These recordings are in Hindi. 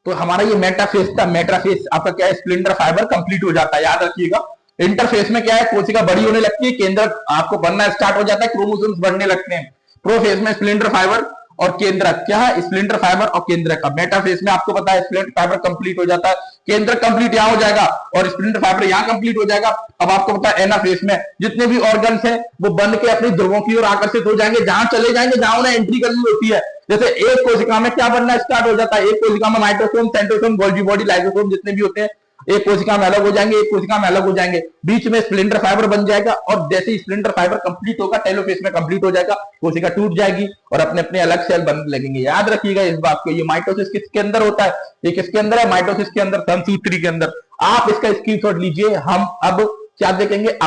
तो हमारा ये मेटाफेस था, मेटाफेस आपका क्या है, स्प्लिंटर फाइबर कंप्लीट हो जाता है, याद रखिएगा। इंटरफेस में क्या है, कोशिका बड़ी होने लगती है, केंद्र आपको बनना स्टार्ट हो जाता है, क्रोमोसोम्स बढ़ने लगते हैं। प्रोफेज में स्प्लिंटर फाइबर और केंद्रक, क्या है, स्प्लिंटर फाइबर और केंद्रक का। मेटाफेज में आपको पता है स्प्लिंटर फाइबर कंप्लीट हो जाता है, केंद्रक कंप्लीट यहां हो जाएगा और स्प्लिंटर फाइबर यहां कंप्लीट हो जाएगा। अब आपको पता है एनाफेज में जितने भी ऑर्गन्स हैं वो बन के अपनी ध्रुवों की ओर आकर्षित हो जाएंगे, जहां चले जाएंगे जहां उन्हें एंट्री करनी होती है। जैसे एक कोशिका में क्या बनना स्टार्ट हो जाता है, एक कोशिका में माइटोसोम, सेंट्रोसोम, गोल्गी बॉडी, लाइसोसोम जितने भी होते हैं एक कोशिका में अलग हो जाएंगे, एक कोशिका में अलग हो जाएंगे, बीच में स्प्लिंटर फाइबर बन जाएगा और जैसे ही स्प्लिंटर फाइबर कंप्लीट होगा, टेलोफेज में कंप्लीट हो जाएगा, कोशिका टूट जाएगी और अपने अपने अलग सेल बनने लगेंगे। याद रखिएगा इस बात को। ये माइटोसिस किसके अंदर होता है, ये किसके अंदर है, माइटोसिस के अंदर, तंतुसूत्री के अंदर। आप इसका स्क्रीनशॉट लीजिए। हम अब क्या देखेंगे,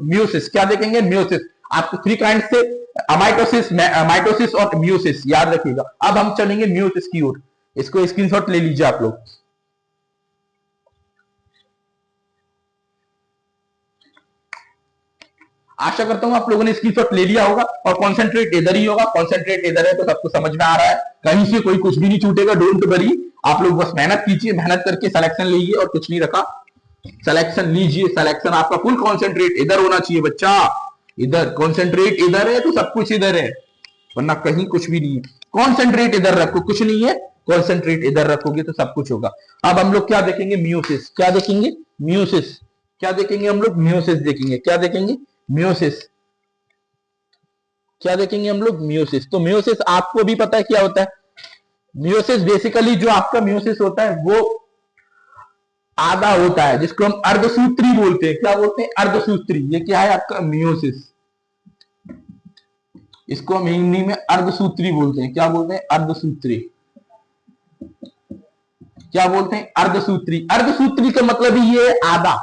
म्यूसिस। क्या देखेंगे, म्यूसिस। आपको 3 काइंड से अमाइटोसिस, माइटोसिस और म्यूसिस, याद रखिएगा। अब हम चलेंगे म्यूसिस की ओर, इसको स्क्रीनशॉट ले लीजिए आप लोग। आशा करता हूं आप लोगों ने स्क्रीनशॉट ले लिया होगा और कॉन्सेंट्रेट इधर ही होगा। कॉन्सेंट्रेट इधर है तो सबको समझ में आ रहा है, कहीं से कोई कुछ भी नहीं छूटेगा, डोंट वरी। आप लोग बस मेहनत कीजिए, मेहनत करके सिलेक्शन लीजिए और कुछ नहीं रखा, सिलेक्शन लीजिए। सिलेक्शन आपका फुल कॉन्सेंट्रेट इधर होना चाहिए बच्चा, इधर कॉन्सेंट्रेट इधर है तो सब कुछ इधर है, वरना कहीं कुछ भी नहीं है। कॉन्सेंट्रेट इधर रखो, कुछ नहीं है, कॉन्सेंट्रेट इधर रखोगे तो सब कुछ होगा। अब हम लोग क्या देखेंगे, म्यूसिस। क्या देखेंगे, म्यूसिस। क्या देखेंगे हम लोग, म्यूसिस देखेंगे। क्या देखेंगे, म्यूसिस। क्या देखेंगे हम लोग, म्यूसिस। तो म्यूसिस आपको भी पता है क्या होता है। म्यूसिस बेसिकली जो आपका म्यूसिस होता है वो आधा होता है, जिसको हम अर्धसूत्री बोलते हैं। क्या बोलते हैं, अर्धसूत्री। ये क्या है आपका म्यूसिस, इसको हम हिंदी में अर्धसूत्री बोलते हैं। क्या बोलते हैं, अर्धसूत्री। क्या बोलते हैं, अर्धसूत्री। अर्धसूत्री का मतलब ही ये आधा।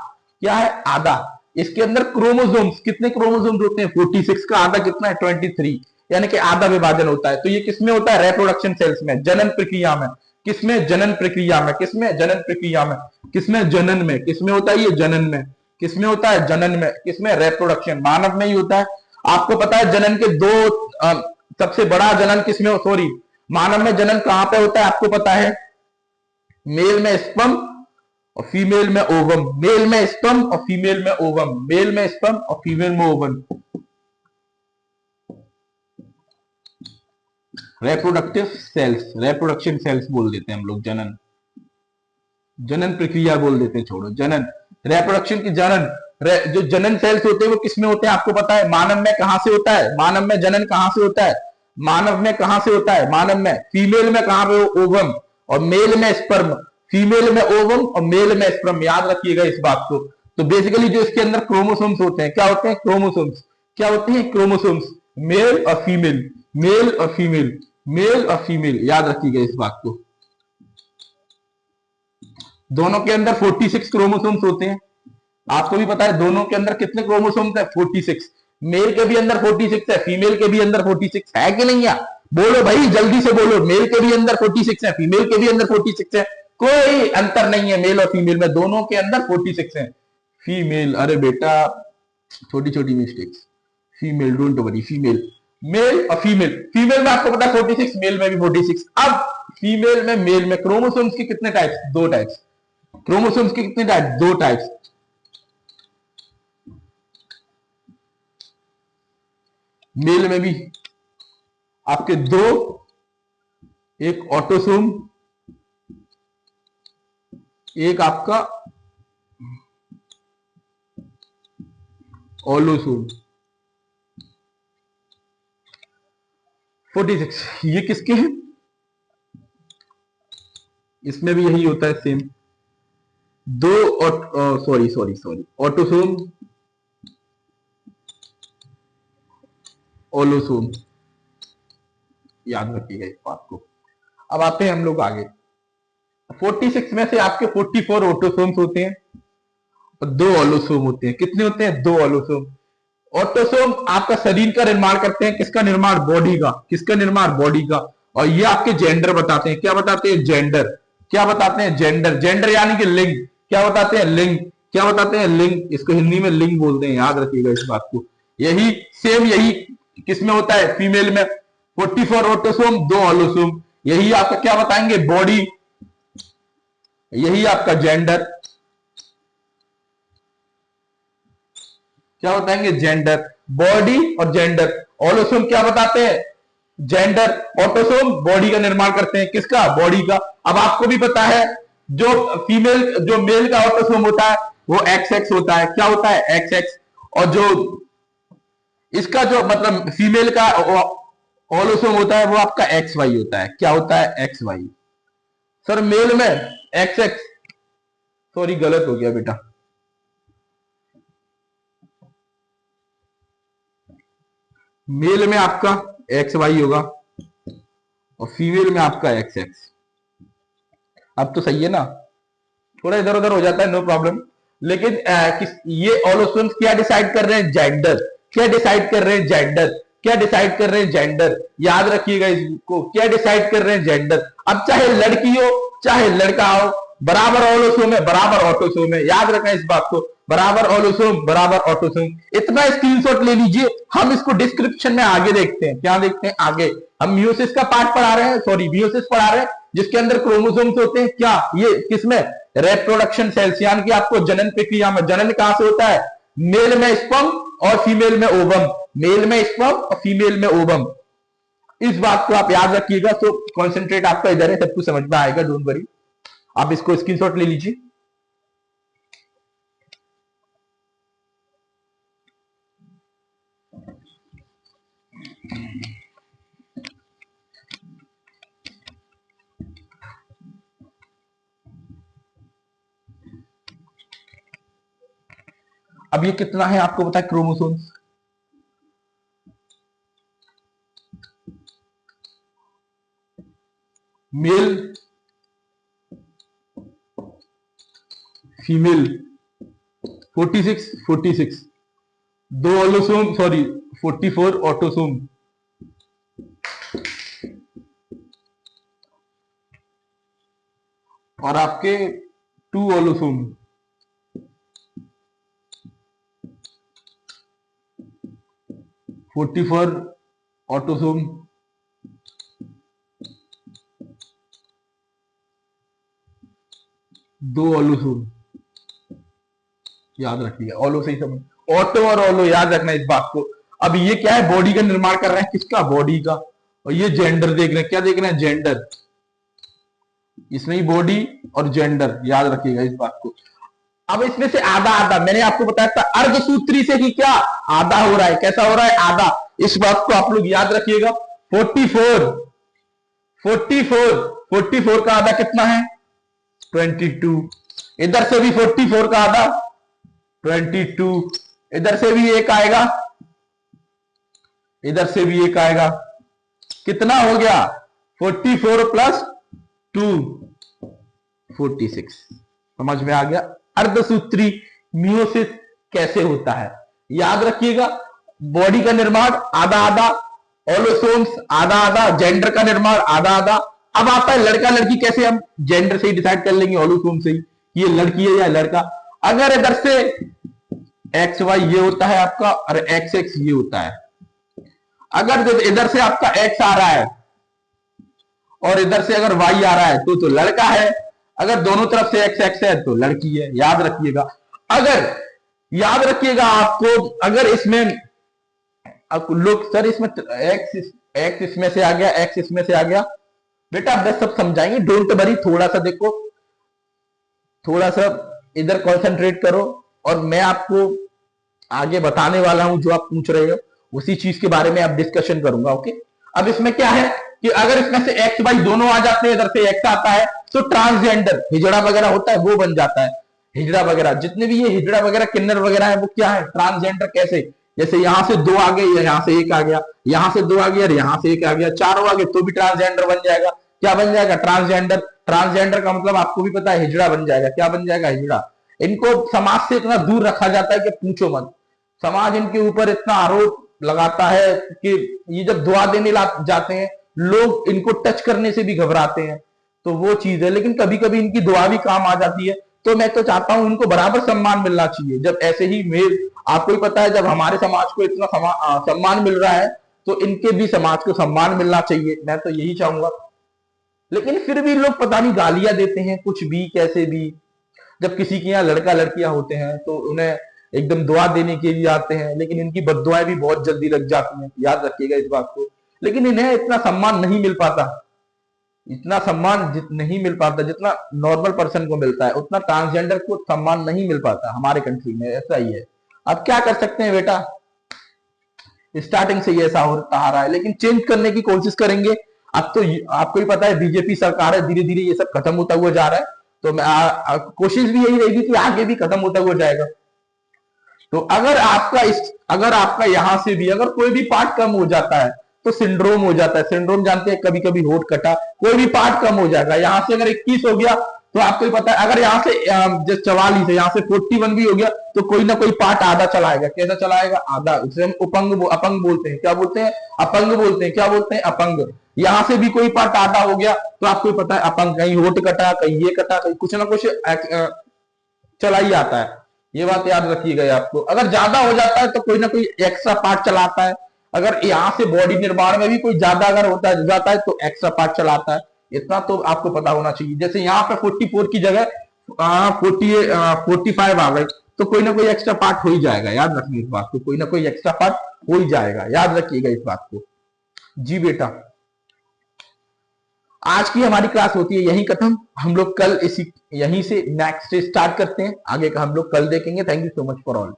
क्या है, आधा। इसके अंदर क्रोमोसोम्स, कितने क्रोमोसोम्स होते हैं, 46 का आधा कितना है, 23, यानी कि आधा विभाजन होता है। तो ये किसमें होता है, रिप्रोडक्शन सेल्स में, जनन प्रक्रिया में। किसमें, जनन प्रक्रिया में। किसमें, जनन प्रक्रिया में। किसमें, जनन में। किसमें होता है ये, जनन में। किसमें होता है, जनन में। किसमें, रिप्रोडक्शन, मानव में ही होता है। आपको पता है जनन के दो सबसे बड़ा जनन किसमें, सॉरी, मानव में जनन कहां पे होता है आपको पता है, मेल में स्पर्म और फीमेल में ओवम। मेल में स्पर्म और फीमेल में ओवम। मेल में स्पर्म और फीमेल में ovum. Reproductive cells, reproduction cells बोल देते हैं हम लोग, जनन, जनन प्रक्रिया बोल देते हैं, छोड़ो जनन, रिप्रोडक्शन की जनन। जो जनन सेल्स होते हैं वो किसमें होते हैं आपको पता है, मानव में कहां से होता है, मानव में जनन कहां से होता है, मानव में कहां से होता है, मानव में। फीमेल में कहां पे, ओवम, और मेल में स्पर्म। फीमेल में ओवम और मेल में स्पर्म, याद रखिएगा इस बात को। तो बेसिकली जो इसके अंदर क्रोमोसोम्स होते हैं, क्या होते हैं, क्रोमोसोम्स। क्या होते हैं, क्रोमोसोम्स। मेल और फीमेल, मेल और फीमेल, मेल और फीमेल, याद रखिएगा इस बात को। दोनों के अंदर 46 क्रोमोसोम्स होते हैं। आपको भी पता है दोनों के अंदर कितने क्रोमोसोम्स है, 46। मेल के भी अंदर 46 है, फीमेल के भी अंदर 46 है कि नहीं है, बोलो भाई जल्दी से बोलो। मेल के भी अंदर 46 है, फीमेल के भी अंदर 46 है, कोई अंतर नहीं है मेल और फीमेल में, दोनों के अंदर 46 है। फीमेल, अरे बेटा छोटी छोटी mistakes, female don't worry, female, male और फीमेल। फीमेल में आपको पता है 46, मेल में भी 46। अब फीमेल में, मेल में क्रोमोसोम्स के कितने टाइप्स, 2 टाइप्स। क्रोमोसोम्स के कितने टाइप, 2 टाइप्स। मेल में भी आपके 2, एक ऑटोसोम, एक आपका ओलोसोम। 46 ये किसके हैं, इसमें भी यही होता है same, 2 sorry sorry sorry, autosome, allosome, याद रखिएगा इस बात को। अब आते हैं हम लोग आगे। 46 में से आपके 44 ऑटोसोम्स होते हैं और 2 ओलोसोम होते हैं। कितने होते हैं, 2 ओलोसोम। ऑटोसोम आपका शरीर का निर्माण करते हैं, किसका निर्माण, बॉडी का। किसका निर्माण, बॉडी का। और ये आपके जेंडर बताते हैं। क्या बताते हैं, जेंडर। क्या बताते हैं, जेंडर। जेंडर यानी कि लिंग। क्या बताते हैं, लिंग। क्या बताते हैं, लिंग। इसको हिंदी में लिंग बोलते हैं, याद रखिएगा इस बात को। यही सेम यही किसमें होता है, फीमेल में। 44 ऑटोसोम, 2 ओलोसोम। यही आपका क्या बताएंगे, बॉडी, यही आपका जेंडर। क्या बताएंगे? जेंडर। बॉडी और जेंडर। ऑटोसोम क्या बताते हैं? जेंडर। ऑटोसोम बॉडी का निर्माण करते हैं। किसका? बॉडी का। अब आपको भी पता है जो जो मेल का ऑटोसोम होता है वो एक्स एक्स होता है। क्या होता है? X x. और जो इसका जो मतलब फीमेल का ऑलोसोम होता है वो आपका एक्स वाई होता है। क्या होता है? X Y. सर मेल में एक्स एक्स, सॉरी गलत हो गया बेटा, मेल में आपका एक्स वाई होगा और फीमेल में आपका एक्स एक्स। अब तो सही है ना? थोड़ा इधर उधर हो जाता है, नो प्रॉब्लम। लेकिन ये ऑलोसोम्स क्या डिसाइड कर रहे हैं? जेंडर। क्या डिसाइड कर रहे हैं? जेंडर। क्या डिसाइड कर रहे हैं? जेंडर। याद रखिएगा इसको, क्या डिसाइड कर रहे हैं? जेंडर। अब चाहे लड़की हो चाहे लड़का हो, बराबर ऑलोसोम है, बराबर ऑटोसोम है। याद रखना इस बात को, बराबर ऑलोसोम बराबर ऑटोसोम। इतना स्क्रीनशॉट ले लीजिए। हम इसको डिस्क्रिप्शन में आगे देखते हैं। क्या देखते हैं? आगे हम म्यूसिस का पार्ट पढ़ा रहे हैं, सॉरी म्यूसिस पढ़ा रहे हैं, जिसके अंदर क्रोमोसोम्स होते हैं। क्या ये किसमें? रिप्रोडक्शन सेल्स, यानी कि आपको जनन प्रक्रिया में। जनन कहां से होता है? मेल में स्पर्म और फीमेल में ओवम। मेल में स्पर्म और फीमेल में ओवम। इस बात को आप याद रखिएगा। तो कॉन्सेंट्रेट आपका इधर है, सब कुछ समझ में आएगा, डोंट वरी। आप इसको स्क्रीनशॉट ले लीजिए। अब ये कितना है आपको पता है? क्रोमोसोम्स मेल फीमेल 46 46, दो ऑलोसोम, सॉरी 44 ऑटोसोम, और आपके 2 ऑलोसोम। 44 ऑटोसोम, 2 ऑलोसोम। याद रखिएगा, ऑलो से ही समझ, ऑटो और ऑलो याद रखना इस बात को। अब ये क्या है? बॉडी का निर्माण कर रहे हैं। किसका? बॉडी का। और ये जेंडर देख रहे हैं। क्या देख रहे हैं? जेंडर। इसमें ही बॉडी और जेंडर, याद रखिएगा इस बात को। अब इसमें से आधा आधा, मैंने आपको बताया था अर्धसूत्री से ही क्या आधा हो रहा है। कैसा हो रहा है? आधा। इस बात को आप लोग याद रखिएगा। 44 44 44 का आधा कितना है? 22। इधर से भी 44 का आधा 22। इधर से भी एक आएगा, इधर से भी एक आएगा। कितना हो गया? 44 प्लस 2 46। समझ में आ गया अर्धसूत्री मियोसिस कैसे होता है? याद रखिएगा, बॉडी का निर्माण आधा आधा, ऑलोसोम्स आधा आधा, जेंडर का निर्माण आधा आधा। अब आता है लड़का लड़की। कैसे? हम जेंडर से ही डिसाइड कर लेंगे, ऑलोसोम से ही, ये लड़की है या लड़का। अगर इधर से एक्स वाई ये होता है आपका और एक्स एक्स ये होता है। अगर इधर से आपका एक्स आ रहा है और इधर से अगर वाई आ रहा है तो लड़का है। अगर दोनों तरफ से एक्स एक्स है तो लड़की है। याद रखिएगा। अगर याद रखिएगा आपको, अगर इसमें लोग सर इसमें एक्स एक्स इसमें से आ गया, एक्स इसमें से आ गया, बेटा बस सब समझाएंगे, डोंट वरी। थोड़ा सा देखो, थोड़ा सा इधर कंसंट्रेट करो और मैं आपको आगे बताने वाला हूं। जो आप पूछ रहे हो उसी चीज के बारे में आप डिस्कशन करूंगा। ओके। अब इसमें क्या है कि अगर इसमें से एक्स वाई दोनों आ जाते हैं, इधर से एक्स आता है, तो ट्रांसजेंडर हिजड़ा वगैरह होता है वो बन जाता है। हिजड़ा वगैरह जितने भी ये हिजड़ा वगैरह किन्नर वगैरह है वो क्या है? ट्रांसजेंडर। कैसे? जैसे यहां से 2 आ गए, यहां से 1 आ गया, यहां से 2 आ गया और यहां से 1 आ गया, 4 आ गए तो भी ट्रांसजेंडर बन जाएगा। क्या बन जाएगा? ट्रांसजेंडर। ट्रांसजेंडर का मतलब आपको भी पता है, हिजड़ा बन जाएगा। क्या बन जाएगा? हिजड़ा। इनको समाज से इतना दूर रखा जाता है कि पूछो मत। समाज इनके ऊपर इतना आरोप लगाता है कि ये जब दुआ देने जाते हैं लोग इनको टच करने से भी घबराते हैं। तो वो चीज है। लेकिन कभी कभी इनकी दुआ भी काम आ जाती है। तो मैं तो चाहता हूं इनको बराबर सम्मान मिलना चाहिए। जब ऐसे ही मेल, आपको ही पता है, जब हमारे समाज को इतना सम्मान मिल रहा है तो इनके भी समाज को सम्मान मिलना चाहिए। मैं तो यही चाहूंगा। लेकिन फिर भी लोग पता नहीं गालियां देते हैं कुछ भी कैसे भी। जब किसी के यहाँ लड़का लड़कियां होते हैं तो उन्हें एकदम दुआ देने के लिए आते हैं, लेकिन इनकी बद्दुआएं भी बहुत जल्दी लग जाती हैं, याद रखिएगा इस बात को। लेकिन इन्हें इतना सम्मान नहीं मिल पाता, इतना सम्मान नहीं मिल पाता जितना नॉर्मल पर्सन को मिलता है, उतना ट्रांसजेंडर को सम्मान नहीं मिल पाता हमारे कंट्री में, ऐसा ही है। अब क्या कर सकते हैं बेटा, स्टार्टिंग से ही ऐसा होता आ रहा है, लेकिन चेंज करने की कोशिश करेंगे। अब तो आपको ही पता है बीजेपी सरकार है, धीरे धीरे ये सब खत्म होता हुआ जा रहा है, तो मैं कोशिश भी यही रहेगी कि आगे भी खत्म होता हुआ जाएगा। तो अगर आपका यहां से भी अगर कोई भी पार्ट कम हो जाता है तो सिंड्रोम हो जाता है। सिंड्रोम जानते हैं, कभी कभी होठ कटा, कोई भी पार्ट कम हो जाएगा। यहां से अगर 21 हो गया तो आपको ही पता है, अगर यहाँ से जो 44 है, यहाँ से 41 भी हो गया तो कोई ना कोई पार्ट आधा चलाएगा। कैसा चलाएगा? आधा। उसे हम अपंग बोलते हैं। क्या बोलते हैं? अपंग बोलते हैं। क्या बोलते हैं? अपंग। यहां से भी कोई पार्ट आधा हो गया तो आपको ही पता है अपंग, कहीं होठ कटा, कहीं ये कटा, कहीं कुछ ना कुछ चला ही आता है। ये बात याद रखिएगा आपको। अगर ज्यादा हो जाता है तो कोई ना कोई एक्स्ट्रा पार्ट चलाता है। अगर यहाँ से बॉडी निर्माण में भी कोई ज्यादा अगर होता जाता है तो एक्स्ट्रा पार्ट चलाता है। इतना तो आपको पता होना चाहिए। जैसे यहाँ पे 44 की जगह 45 आ गए तो कोई ना कोई एक्स्ट्रा पार्ट हो ही जाएगा। याद रखिए इस बात को, कोई ना कोई एक्स्ट्रा पार्ट हो ही जाएगा। याद रखिएगा इस बात को। जी बेटा, आज की हमारी क्लास होती है यहीं खत्म। हम लोग कल यहीं से नेक्स्ट स्टार्ट करते हैं। आगे का हम लोग कल देखेंगे। Thank you so much for all.